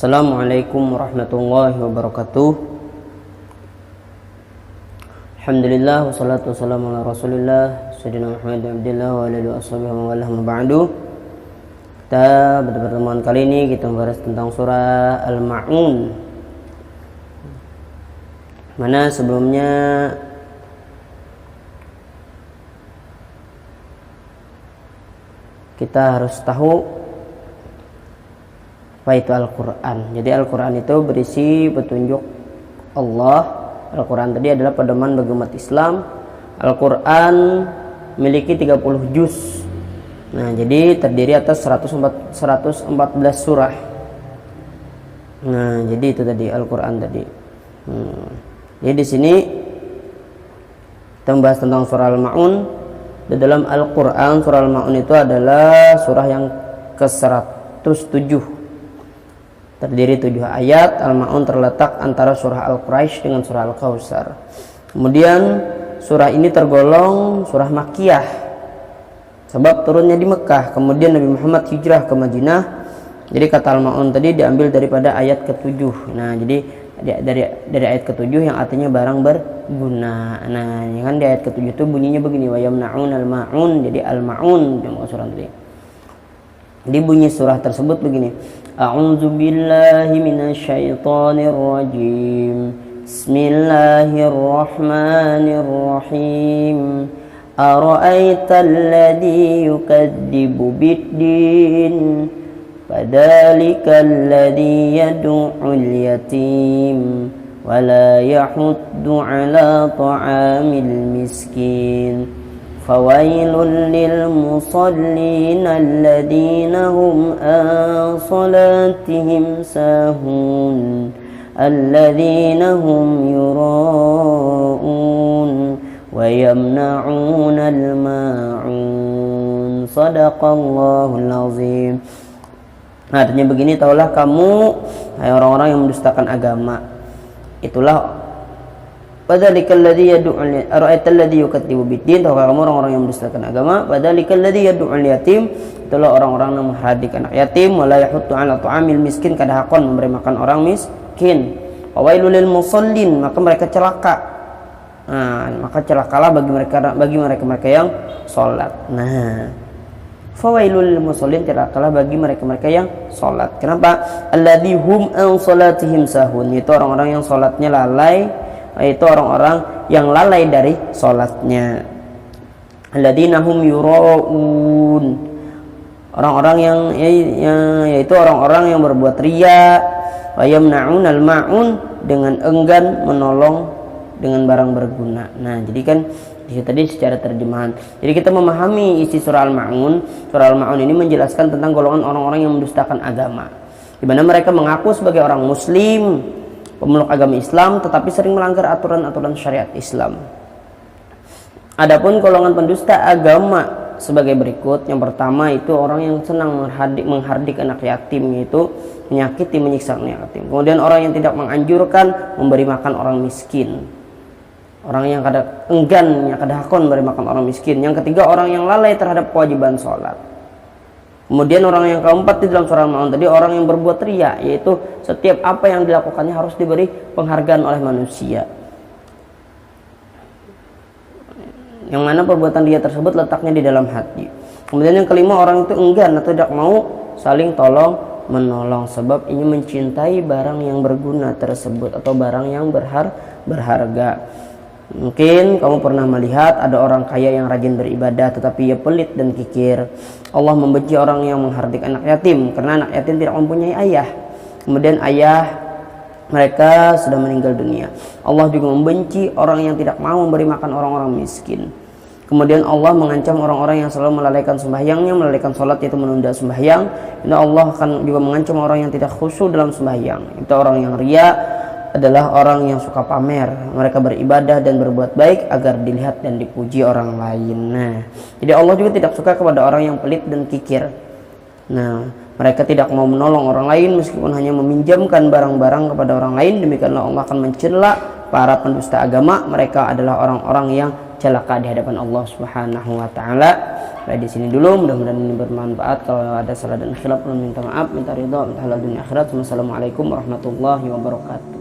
Assalamualaikum warahmatullahi wabarakatuh. Alhamdulillah wassalatu wassalamu ala Rasulillah Sayyidina Muhammad bin Abdillah wa alihi washabihi wa ala ba'du. Kita pada pertemuan kali ini kita membahas tentang surah Al-Ma'un, mana sebelumnya kita harus tahu apa itu Al-Quran. Jadi Al-Quran itu berisi petunjuk Allah. Al-Quran tadi adalah pedoman bagi umat Islam. Al-Quran memiliki 30 juz. Nah, jadi terdiri atas 114 surah. Nah, jadi itu tadi Al-Quran tadi. Jadi di sini kita membahas tentang surah Al-Ma'un. Di dalam Al-Quran surah Al-Ma'un itu adalah surah yang ke-107. Terdiri 7 ayat. Al-Ma'un terletak antara surah Al-Quraisy dengan surah Al-Kautsar. Kemudian surah ini tergolong surah Makkiyah sebab turunnya di Mekah. Kemudian Nabi Muhammad hijrah ke Madinah. Jadi kata Al-Ma'un tadi diambil daripada ayat ke-7. Nah, jadi dari ayat ke-7 yang artinya barang berguna. Nah, ya kan di ayat ke-7 itu bunyinya begini, wa yamna'un al-ma'un. Jadi Al-Ma'un yang surah tadi. Jadi bunyi surah tersebut begini. A'udzu billahi minasyaitonir rajim. Bismillahirrahmanirrahim. Ara'aital ladzi yukadzibu biddin? Fadzalikal ladzi yad'ul yatim wa la yahuddu 'ala ta'amil miskin. Fawailul lil musallin alladzina hum an salatihim sahun alladzina hum yura'un wa yamna'unal ma'un. Shadaqallahul azim. Artinya begini, taulah kamu hai orang-orang yang mendustakan agama, itulah padzalikal ladzi yad'ul ara'aital ladzi yukadzibu biddin. Tahu kamu orang-orang yang mendustakan agama. Padzalikal ladzi yad'ul yatim, itulah orang-orang yang menghardik anak yatim. Wala yahuddu 'ala ta'amil miskin, kada hakon memberi makan orang miskin. Fawailul lil musallin, maka mereka celaka. Nah, maka celakalah bagi mereka yang salat. Nah, fawailul lil musallin, celakalah bagi mereka yang salat. Kenapa? Alladzi hum an salatihim sahun, itu orang-orang yang salatnya lalai, yaitu orang-orang yang lalai dari sholatnya. Alladzina hum yura'un, orang-orang yang yaitu orang-orang yang berbuat riya. Wa yamna'unal ma'un, dengan enggan menolong dengan barang berguna. Nah, jadi kan itu tadi secara terjemahan. Jadi kita memahami isi surah Al-Ma'un. Surah Al-Ma'un ini menjelaskan tentang golongan orang-orang yang mendustakan agama, di mana mereka mengaku sebagai orang muslim, pemeluk agama Islam, tetapi sering melanggar aturan-aturan syariat Islam. Adapun golongan pendusta agama sebagai berikut. Yang pertama itu orang yang senang menghardik anak yatim, yaitu menyakiti, menyiksa anak yatim. Kemudian orang yang tidak menganjurkan memberi makan orang miskin, orang yang enggan, yang hakon memberi makan orang miskin. Yang ketiga orang yang lalai terhadap kewajiban sholat. Kemudian orang yang keempat di dalam surah Al-Ma'un tadi, orang yang berbuat riya, yaitu setiap apa yang dilakukannya harus diberi penghargaan oleh manusia, yang mana perbuatan riya tersebut letaknya di dalam hati. Kemudian yang kelima, orang itu enggan atau tidak mau saling tolong menolong, sebab ini mencintai barang yang berguna tersebut atau barang yang berharga. Mungkin kamu pernah melihat ada orang kaya yang rajin beribadah tetapi ia pelit dan kikir. Allah membenci orang yang menghardik anak yatim, karena anak yatim tidak mempunyai ayah. Kemudian ayah mereka sudah meninggal dunia. Allah juga membenci orang yang tidak mau memberi makan orang-orang miskin. Kemudian Allah mengancam orang-orang yang selalu melalaikan sembahyangnya, melalaikan sholat, yaitu menunda sembahyang. Dan Allah akan juga mengancam orang yang tidak khusyuk dalam sembahyang. Itu orang yang riya, adalah orang yang suka pamer. Mereka beribadah dan berbuat baik agar dilihat dan dipuji orang lain. Nah, jadi Allah juga tidak suka kepada orang yang pelit dan kikir. Nah, mereka tidak mau menolong orang lain meskipun hanya meminjamkan barang-barang kepada orang lain. Demikianlah Allah akan mencela para pendusta agama, mereka adalah orang-orang yang celaka di hadapan Allah Subhanahu wa taala. Baik, di sini dulu, mudah-mudahan ini bermanfaat. Kalau ada salah dan khilaf, minta maaf, minta ridha, minta halal dunia akhirat. Wassalamualaikum warahmatullahi wabarakatuh.